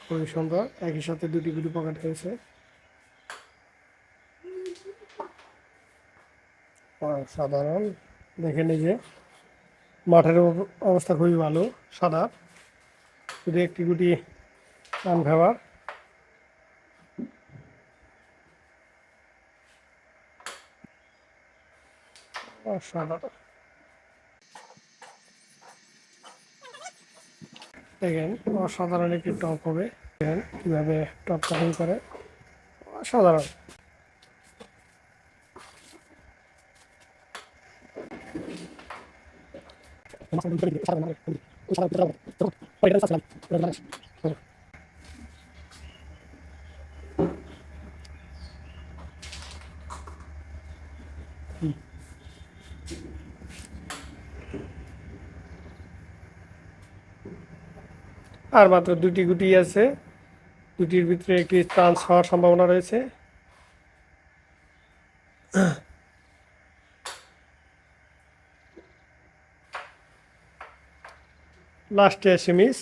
খুবই সুন্দর, একই সাথে দুটি গুটি পকেট রয়েছে। সাধারণ দেখেন, এই যে মাঠের অবস্থা খুবই ভালো, সাদা, শুধু একটি গুটি আনফেভার। অসাধারণ, দেখেন অসাধারণ একটি টপ হবে। দেখেন কীভাবে টপ কাটিং করে, অসাধারণ। আর মাত্র দুটি গুটি আছে, দুটির ভিতরে একটি চান্স হওয়ার সম্ভাবনা রয়েছে। লাস্টে এসে মিস।